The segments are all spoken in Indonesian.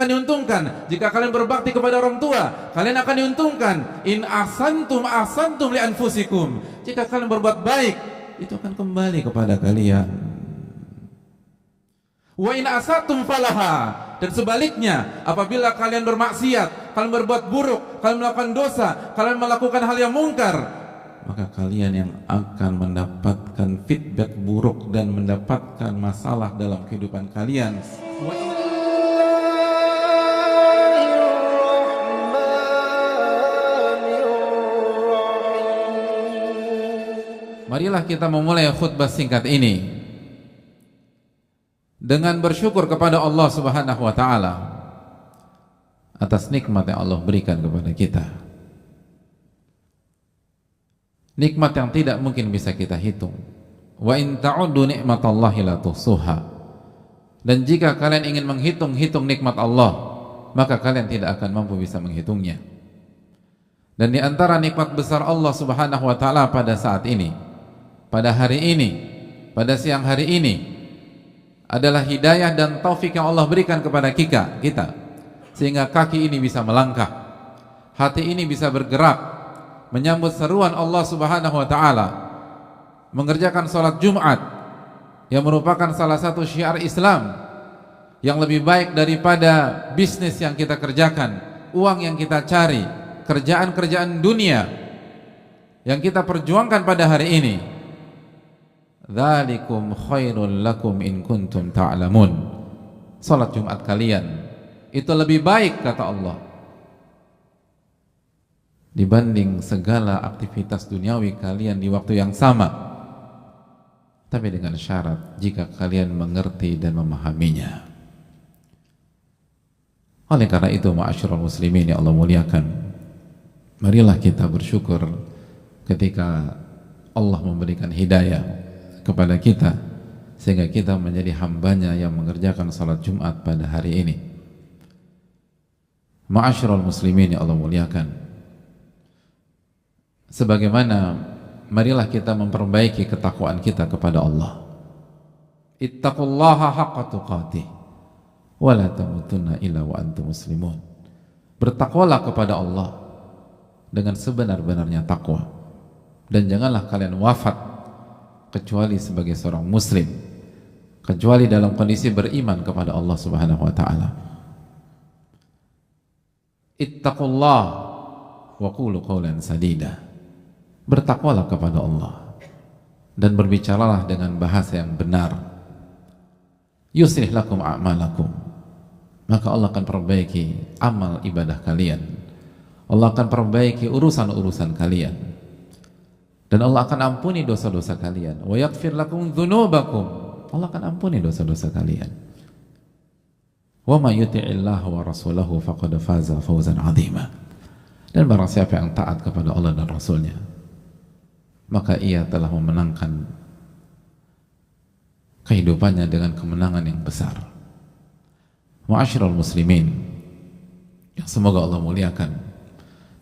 diuntungkan. Jika kalian berbakti kepada orang tua, kalian akan diuntungkan. In ahsantum ahsantum li anfusikum. Jika kalian berbuat baik, itu akan kembali kepada kalian. Wa in asatum falaha. Dan sebaliknya, apabila kalian bermaksiat, kalian berbuat buruk, kalian melakukan dosa, kalian melakukan hal yang mungkar, maka kalian yang akan mendapatkan feedback buruk dan mendapatkan masalah dalam kehidupan kalian. Marilah kita memulai khutbah singkat ini dengan bersyukur kepada Allah Subhanahu wa taala atas nikmat yang Allah berikan kepada kita. Nikmat yang tidak mungkin bisa kita hitung. Wa in ta'uddu ni'matallahi la tuhsuha. Dan jika kalian ingin menghitung-hitung nikmat Allah, maka kalian tidak akan mampu bisa menghitungnya. Dan di antara nikmat besar Allah Subhanahu wa taala pada saat ini, pada hari ini, pada siang hari ini, adalah hidayah dan taufik yang Allah berikan kepada kita, sehingga kaki ini bisa melangkah, hati ini bisa bergerak, menyambut seruan Allah Subhanahu wa taala, mengerjakan salat Jumat yang merupakan salah satu syiar Islam yang lebih baik daripada bisnis yang kita kerjakan, uang yang kita cari, kerjaan-kerjaan dunia yang kita perjuangkan pada hari ini. Dzalikum khairul lakum in kuntum ta'lamun. Salat Jumat kalian itu lebih baik, kata Allah, dibanding segala aktivitas duniawi kalian di waktu yang sama, tapi dengan syarat jika kalian mengerti dan memahaminya. Oleh karena itu, ma'asyiral muslimin yang Allah muliakan, marilah kita bersyukur ketika Allah memberikan hidayah kepada kita sehingga kita menjadi hambanya yang mengerjakan salat Jumat pada hari ini. Ma'asyiral muslimin yang Allah muliakan, sebagaimana marilah kita memperbaiki ketakwaan kita kepada Allah. Ittaqullaha haqqa tuqatih wa la tamutunna illa wa antum muslimun. Bertakwalah kepada Allah dengan sebenar-benarnya takwa, dan janganlah kalian wafat kecuali sebagai seorang muslim, kecuali dalam kondisi beriman kepada Allah Subhanahu wa taala. Ittaqullah wa qulu qawlan sadida. Bertakwalah kepada Allah dan berbicaralah dengan bahasa yang benar. Yuslih lakum a'malakum. Maka Allah akan perbaiki amal ibadah kalian. Allah akan perbaiki urusan-urusan kalian. Dan Allah akan ampuni dosa-dosa kalian. Wa yaghfir lakum dzunubakum. Allah akan ampuni dosa-dosa kalian. Wa may yuti'illah wa rasulahu faqad faza fawzan 'azima. Dan barang siapa yang taat kepada Allah dan Rasulnya, maka ia telah memenangkan kehidupannya dengan kemenangan yang besar. Ma'asyiral muslimin yang semoga Allah muliakan,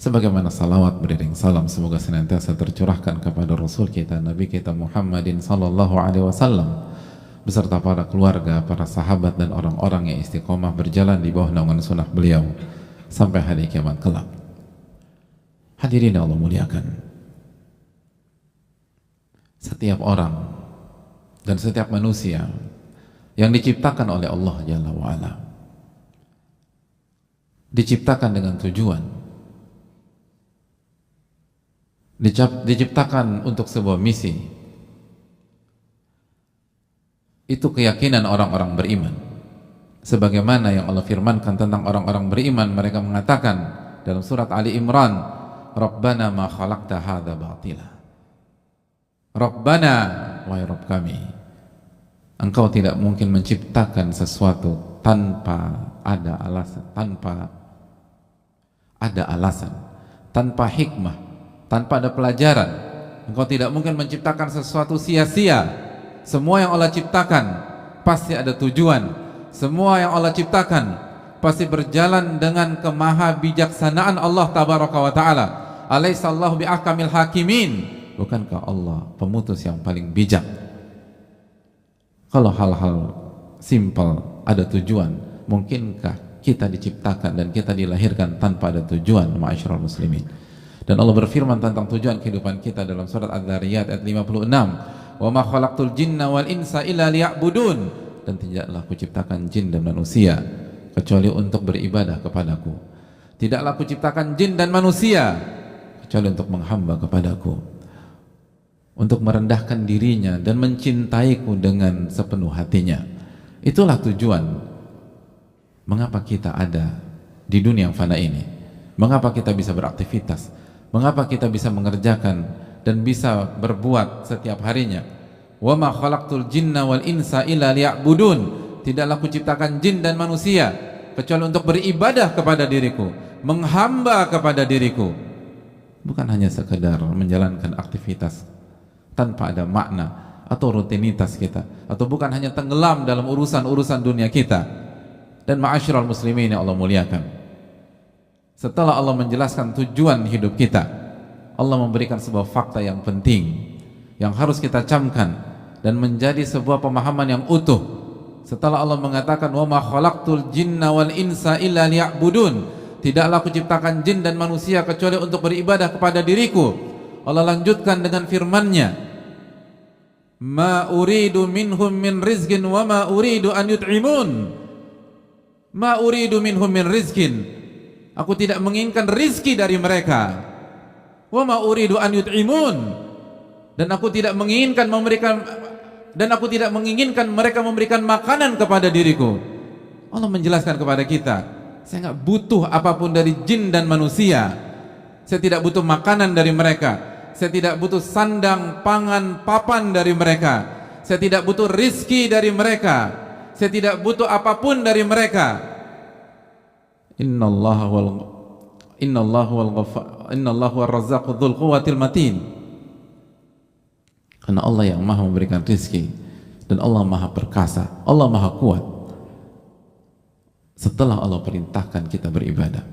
sebagaimana salawat beriring salam semoga senantiasa tercurahkan kepada Rasul kita, Nabi kita Muhammadin sallallahu alaihi wasallam, beserta para keluarga, para sahabat dan orang-orang yang istiqomah berjalan di bawah naungan sunnah beliau sampai hari kiamat kelak. Hadirin yang Allah muliakan, setiap orang dan setiap manusia yang diciptakan oleh Allah Jalla wa'ala diciptakan dengan tujuan, diciptakan untuk sebuah misi. Itu keyakinan orang-orang beriman, sebagaimana yang Allah firmankan tentang orang-orang beriman. Mereka mengatakan dalam surat Ali Imran, Rabbana ma khalaqta hadza batila. Rabbana, wahai Rabb kami, Engkau tidak mungkin menciptakan sesuatu tanpa ada alasan, tanpa hikmah, tanpa ada pelajaran. Engkau tidak mungkin menciptakan sesuatu sia-sia. Semua yang Allah ciptakan pasti ada tujuan. Semua yang Allah ciptakan pasti berjalan dengan kemahabijaksanaan Allah tabaraka wa ta'ala. Alaihissallahu bi'ahkamil hakimin. Bukankah Allah pemutus yang paling bijak? Kalau hal-hal simpel ada tujuan, mungkinkah kita diciptakan dan kita dilahirkan tanpa ada tujuan, ma'asyiral muslimin. Dan Allah berfirman tentang tujuan kehidupan kita dalam surat Adz-Dzariyat ayat 56, "Wa ma khalaqtul jinna wal insa illa liya'budun." Dan tidaklah kuciptakan jin dan manusia kecuali untuk beribadah kepadaku. Tidaklah kuciptakan jin dan manusia kecuali untuk menghamba kepadaku, untuk merendahkan dirinya dan mencintaiku dengan sepenuh hatinya. Itulah tujuan mengapa kita ada di dunia yang fana ini, mengapa kita bisa beraktivitas, mengapa kita bisa mengerjakan dan bisa berbuat setiap harinya. Wa ma khalaqtul jinna wal insa illa liya'budun. Tidaklah kuciptakan jin dan manusia kecuali untuk beribadah kepada diriku, menghamba kepada diriku. Bukan hanya sekedar menjalankan aktivitas tanpa ada makna atau rutinitas kita, atau bukan hanya tenggelam dalam urusan-urusan dunia kita. Dan ma'asyiral muslimin yang Allah muliakan, setelah Allah menjelaskan tujuan hidup kita, Allah memberikan sebuah fakta yang penting yang harus kita camkan dan menjadi sebuah pemahaman yang utuh. Setelah Allah mengatakan wa ma khalaqtul jinna wal insa illa liya'budun, tidaklah kuciptakan jin dan manusia kecuali untuk beribadah kepada diriku, Allah lanjutkan dengan firman-Nya, ma uridu minhum min rizqin wa ma uridu an yut'imun. Ma uridu minhum min rizqin, aku tidak menginginkan rizki dari mereka. Wa ma uridu an yut'imun, dan aku tidak menginginkan mereka memberikan makanan kepada diriku. Allah menjelaskan kepada kita, saya nggak butuh apapun dari jin dan manusia. Saya tidak butuh makanan dari mereka. Saya tidak butuh sandang, pangan, papan dari mereka. Saya tidak butuh rizki dari mereka. Saya tidak butuh apapun dari mereka. Innallaha wal razzaqu dzul quwwatil matin. Karena Allah yang maha memberikan rizki dan Allah maha perkasa, Allah maha kuat. Setelah Allah perintahkan kita beribadah,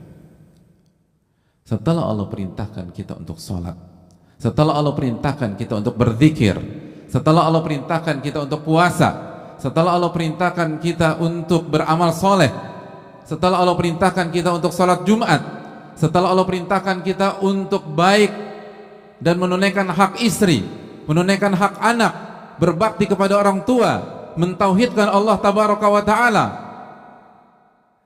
setelah Allah perintahkan kita untuk sholat, setelah Allah perintahkan kita untuk berzikir, setelah Allah perintahkan kita untuk puasa, setelah Allah perintahkan kita untuk beramal soleh, setelah Allah perintahkan kita untuk sholat Jumat, setelah Allah perintahkan kita untuk baik dan menunaikan hak istri, menunaikan hak anak, berbakti kepada orang tua, mentauhidkan Allah tabaraka wa ta'ala,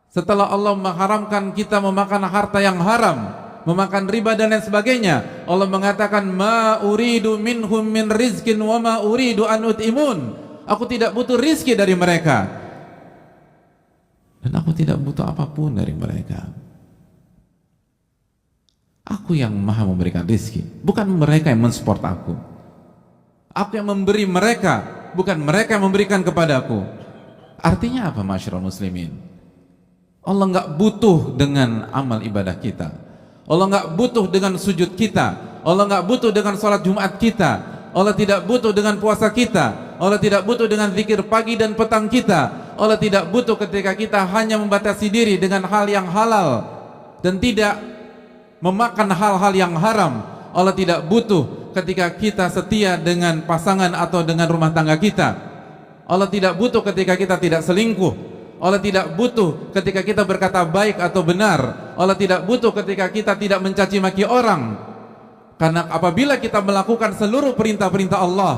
setelah Allah mengharamkan kita memakan harta yang haram, memakan riba dan lain sebagainya, Allah mengatakan ma uridu minhum min rizqin wa ma uridu an ut'imun. Aku tidak butuh rizki dari mereka dan aku tidak butuh apapun dari mereka. Aku yang maha memberikan rizki, bukan mereka yang mensupport aku. Aku yang memberi mereka, bukan mereka yang memberikan kepadaku. Artinya apa, ma'asyiral muslimin? Allah nggak butuh dengan amal ibadah kita. Allah nggak butuh dengan sujud kita. Allah nggak butuh dengan sholat Jumat kita. Allah tidak butuh dengan puasa kita. Allah tidak butuh dengan zikir pagi dan petang kita. Allah tidak butuh ketika kita hanya membatasi diri dengan hal yang halal dan tidak memakan hal-hal yang haram. Allah tidak butuh ketika kita setia dengan pasangan atau dengan rumah tangga kita. Allah tidak butuh ketika kita tidak selingkuh. Allah tidak butuh ketika kita berkata baik atau benar. Allah tidak butuh ketika kita tidak mencaci maki orang. Karena apabila kita melakukan seluruh perintah-perintah Allah,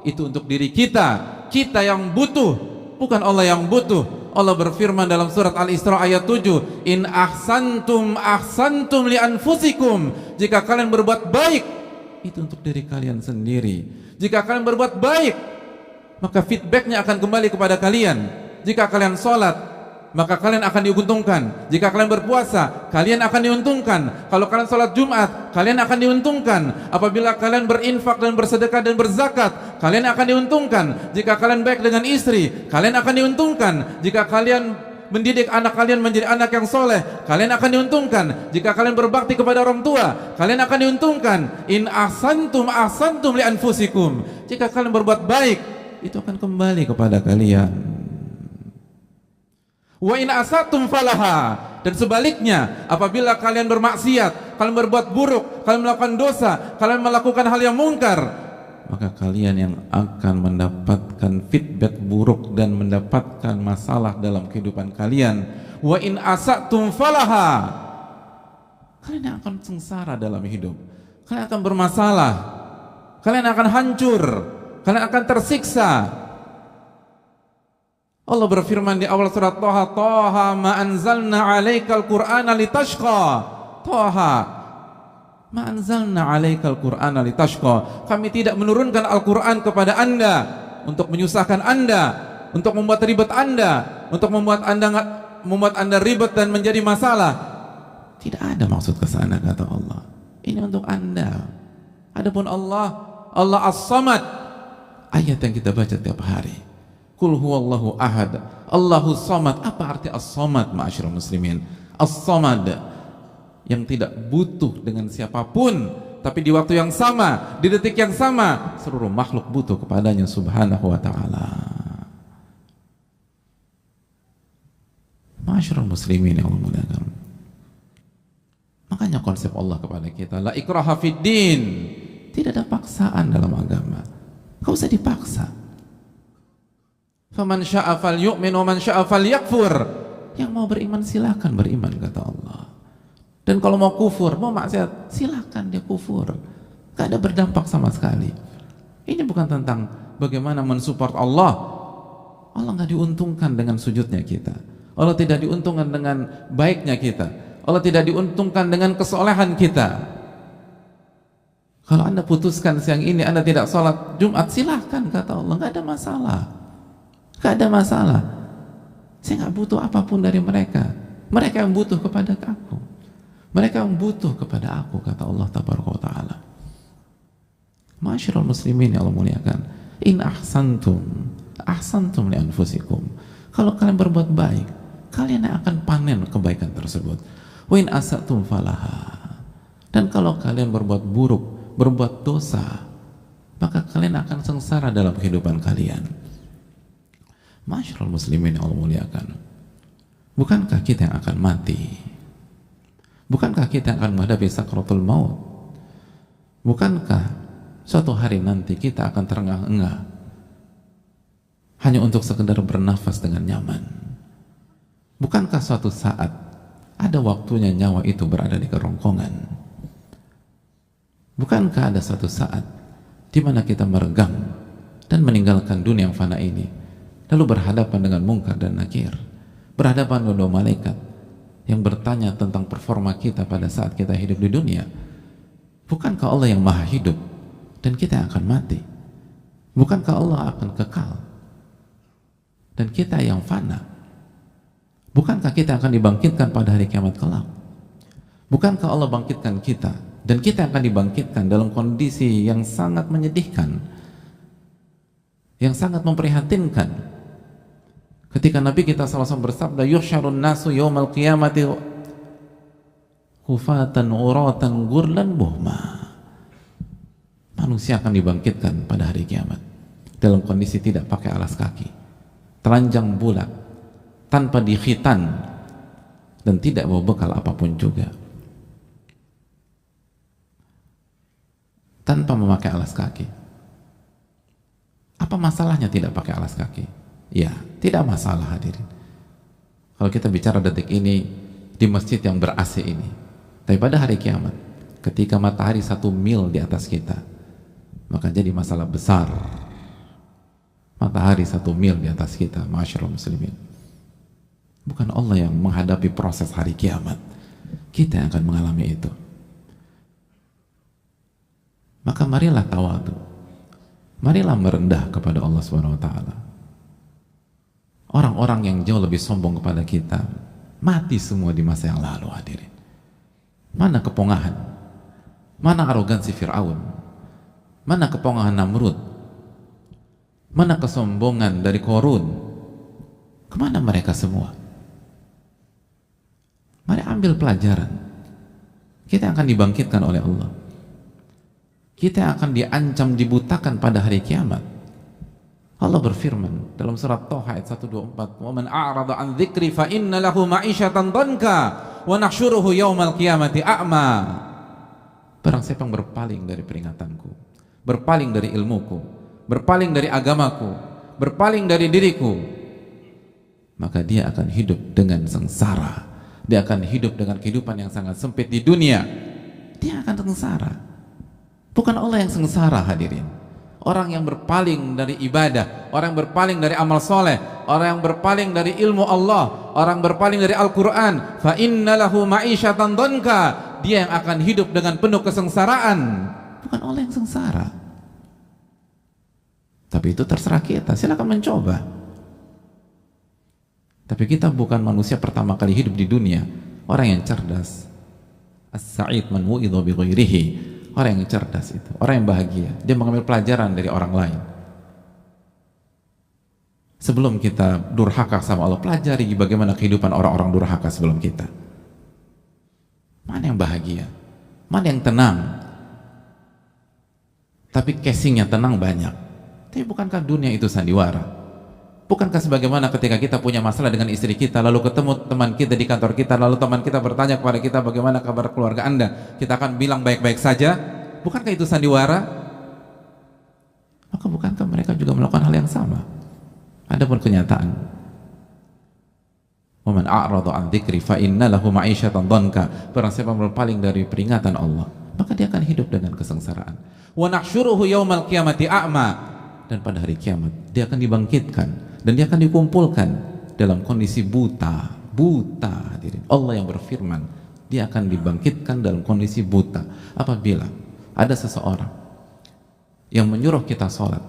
itu untuk diri kita. Kita yang butuh, bukan Allah yang butuh. Allah berfirman dalam surat Al-Isra ayat 7, in ahsantum ahsantum li anfusikum. Jika kalian berbuat baik, itu untuk diri kalian sendiri. Jika kalian berbuat baik, maka feedbacknya akan kembali kepada kalian. Jika kalian sholat, maka kalian akan diuntungkan. Jika kalian berpuasa, kalian akan diuntungkan. Kalau kalian sholat Jumat, kalian akan diuntungkan. Apabila kalian berinfak dan bersedekah dan berzakat, kalian akan diuntungkan. Jika kalian baik dengan istri, kalian akan diuntungkan. Jika kalian mendidik anak kalian menjadi anak yang soleh, kalian akan diuntungkan. Jika kalian berbakti kepada orang tua, kalian akan diuntungkan. In ahsantum ahsantum li anfusikum. Jika kalian berbuat baik, itu akan kembali kepada kalian. Wa in asatum falaha, dan sebaliknya, apabila kalian bermaksiat, kalian berbuat buruk, kalian melakukan dosa, kalian melakukan hal yang mungkar, maka kalian yang akan mendapatkan feedback buruk dan mendapatkan masalah dalam kehidupan kalian. Wa in asatum falaha. Kalian akan sengsara dalam hidup. Kalian akan bermasalah. Kalian akan hancur. Kalian akan tersiksa. Allah berfirman di awal surat Thaha, Thaha ma anzalna 'alaikal Qur'ana litashqa. Thaha ma anzalna 'alaikal Qur'ana litashqa. Kami tidak menurunkan Al-Qur'an kepada Anda untuk menyusahkan Anda, untuk membuat ribet Anda, untuk membuat Anda ribet dan menjadi masalah. Tidak ada maksud ke sana, kata Allah. Ini untuk Anda. Adapun Allah As-Samad, ayat yang kita baca tiap hari. Qul huwallahu ahad, Allahus Samad. Apa arti As-Samad, ma'asyiral muslimin? As-Samad, yang tidak butuh dengan siapapun, tapi di waktu yang sama, di detik yang sama, seluruh makhluk butuh kepadanya subhanahu wa ta'ala. Ma'asyiral muslimin yang Allah muliakan. Makanya konsep Allah kepada kita, la ikraha fid din. Tidak ada paksaan dalam agama. Kau usah dipaksa. Faman syaa falyu'min wa man syaa falyakfur. Yang mau beriman silakan beriman, kata Allah. Dan kalau mau kufur, mau maksiat, silakan dia kufur. Gak ada berdampak sama sekali. Ini bukan tentang bagaimana mensupport Allah. Allah gak diuntungkan dengan sujudnya kita. Allah tidak diuntungkan dengan baiknya kita. Allah tidak diuntungkan dengan kesolehan kita. Kalau Anda putuskan siang ini Anda tidak sholat Jumat, silahkan, kata Allah, gak ada masalah. Gak ada masalah. Saya gak butuh apapun dari mereka. Mereka yang butuh kepada aku. Mereka yang butuh kepada aku, kata Allah tabaraka wa ta'ala. Ma'asyiral muslimin yang Allah muliakan, in ahsantum li anfusikum. Kalau kalian berbuat baik, kalian akan panen kebaikan tersebut. Wa in asatum falaha. Dan kalau kalian berbuat buruk, berbuat dosa, maka kalian akan sengsara dalam kehidupan kalian. Ma'asyiral muslimin yang Allah muliakan, bukankah kita yang akan mati? Bukankah kita akan menghadapi sakratul maut? Bukankah suatu hari nanti kita akan terengah-engah hanya untuk sekedar bernafas dengan nyaman? Bukankah suatu saat ada waktunya nyawa itu berada di kerongkongan? Bukankah ada suatu saat di mana kita meregang dan meninggalkan dunia yang fana ini, lalu berhadapan dengan mungkar dan nakir, berhadapan dengan dua malaikat yang bertanya tentang performa kita pada saat kita hidup di dunia? Bukankah Allah yang maha hidup dan kita akan mati? Bukankah Allah akan kekal dan kita yang fana? Bukankah kita akan dibangkitkan pada hari kiamat kelak? Bukankah Allah bangkitkan kita dan kita akan dibangkitkan dalam kondisi yang sangat menyedihkan, yang sangat memprihatinkan, ketika Nabi kita SAW bersabda, yuhsyarun nasu yawmal qiyamati hufatan uratan gurlan buhma. Manusia akan dibangkitkan pada hari kiamat dalam kondisi tidak pakai alas kaki, telanjang bulat, tanpa dikhitan, dan tidak bawa bekal apapun juga, tanpa memakai alas kaki. Apa masalahnya tidak pakai alas kaki? Ya, tidak masalah, hadirin. Kalau kita bicara detik ini di masjid yang ber-AC ini, tapi pada hari kiamat, ketika matahari 1 mil di atas kita, maka jadi masalah besar. Matahari 1 mil di atas kita, ma'asyiral muslimin. Bukan Allah yang menghadapi proses hari kiamat, kita yang akan mengalami itu. Maka marilah tawadu, marilah merendah kepada Allah Subhanahu wa ta'ala. Orang-orang yang jauh lebih sombong kepada kita mati semua di masa yang lalu, hadirin. Mana kepongahan, mana arogansi Fir'aun, mana kepongahan Namrud, mana kesombongan dari Korun, kemana mereka semua? Mari ambil pelajaran. Kita akan dibangkitkan oleh Allah. Kita akan diancam dibutakan pada hari kiamat. Allah berfirman dalam surat Thaha ayat 124, "Wa man a'rada 'an dzikri fa inna lahu ma'isyatan dhanka wa nahsyuruhu yaumal qiyamati a'ma." Barang siapa yang berpaling dari peringatanku, berpaling dari ilmuku, berpaling dari agamaku, berpaling dari diriku, maka dia akan hidup dengan sengsara. Dia akan hidup dengan kehidupan yang sangat sempit di dunia. Dia akan sengsara. Bukan Allah yang sengsara, hadirin. Orang yang berpaling dari ibadah, orang yang berpaling dari amal soleh, orang yang berpaling dari ilmu Allah, orang berpaling dari Al-Quran, fa inna lahu ma'isyatan dhanka, dia yang akan hidup dengan penuh kesengsaraan. Bukan Allah yang sengsara. Tapi itu terserah kita, silakan mencoba. Tapi kita bukan manusia pertama kali hidup di dunia. Orang yang cerdas, as-sa'id man wu'idha bi ghairihi, orang yang cerdas itu, orang yang bahagia, dia mengambil pelajaran dari orang lain. Sebelum kita durhaka sama Allah, pelajari bagaimana kehidupan orang-orang durhaka sebelum kita. Mana yang bahagia, mana yang tenang, tapi casingnya tenang banyak. Tapi bukankah dunia itu sandiwara? Bukankah sebagaimana ketika kita punya masalah dengan istri kita, lalu ketemu teman kita di kantor kita, lalu teman kita bertanya kepada kita, bagaimana kabar keluarga Anda? Kita akan bilang baik-baik saja. Bukankah itu sandiwara? Maka bukankah mereka juga melakukan hal yang sama? Adapun kenyataan, wa man a'rada an dzikri fa inna lahu ma'isyatan dhanka, barang siapa berpaling dari peringatan Allah, maka dia akan hidup dengan kesengsaraan. Wa nahsyuruhu yaumal qiyamati a'ma, dan pada hari kiamat dia akan dibangkitkan dan dia akan dikumpulkan dalam kondisi buta. Hadirin. Allah yang berfirman, dia akan dibangkitkan dalam kondisi buta. Apabila ada seseorang yang menyuruh kita sholat,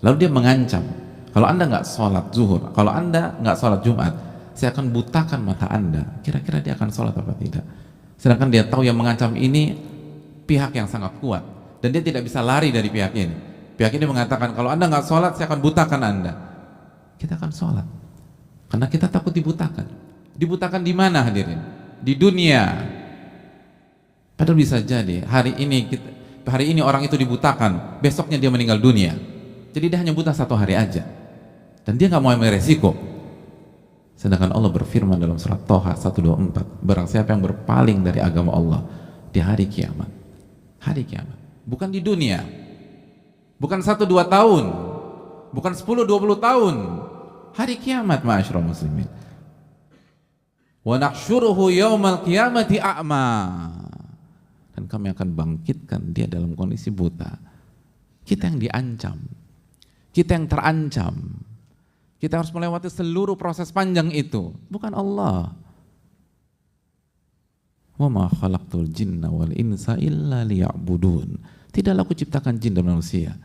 lalu dia mengancam, kalau Anda nggak sholat zuhur, kalau Anda nggak sholat Jumat, saya akan butakan mata Anda. Kira-kira dia akan sholat apa tidak? Sedangkan dia tahu yang mengancam ini pihak yang sangat kuat, dan dia tidak bisa lari dari pihak ini. Pihak ini mengatakan, kalau Anda nggak sholat, saya akan butakan Anda. Kita akan sholat, karena kita takut dibutakan. Dibutakan di mana, hadirin? Di dunia. Padahal bisa jadi hari ini orang itu dibutakan, besoknya dia meninggal dunia. Jadi dia hanya buta 1 hari aja, dan dia nggak mau ambil resiko. Sedangkan Allah berfirman dalam surat Thaha 124, barang siapa yang berpaling dari agama Allah di hari kiamat, bukan di dunia, bukan 1-2 tahun, bukan 10-20 tahun, hari kiamat, ma'asyiral muslimin. Wa nahsyuruhu yaumal qiyamati a'ma, dan kami akan bangkitkan dia dalam kondisi buta. Kita yang diancam, kita yang terancam, kita harus melewati seluruh proses panjang itu, bukan Allah. Wa ma khalaqtul jinna wal insa illa liya'budun, tidaklah aku ciptakan jin dan manusia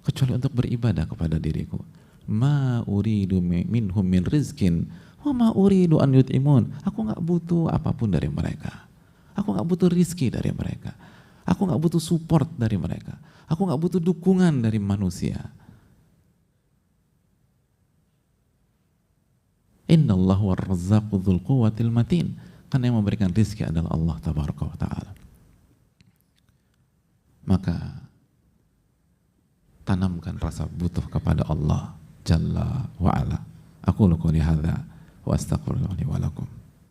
kecuali untuk beribadah kepada diriku. Ma uridu minhum min rizkin wa ma uridu an yut'imun, aku nggak butuh apapun dari mereka, aku nggak butuh rizki dari mereka, aku nggak butuh support dari mereka, aku nggak butuh dukungan dari manusia. Innallahu war-razzaqu dzul quwwatil matin, karena yang memberikan rizki adalah Allah tabaraka wa ta'ala. Maka tanamkan rasa butuh kepada Allah Jalla wa ala. Aku qouli hadza wa astaghfirullahi wa lakum.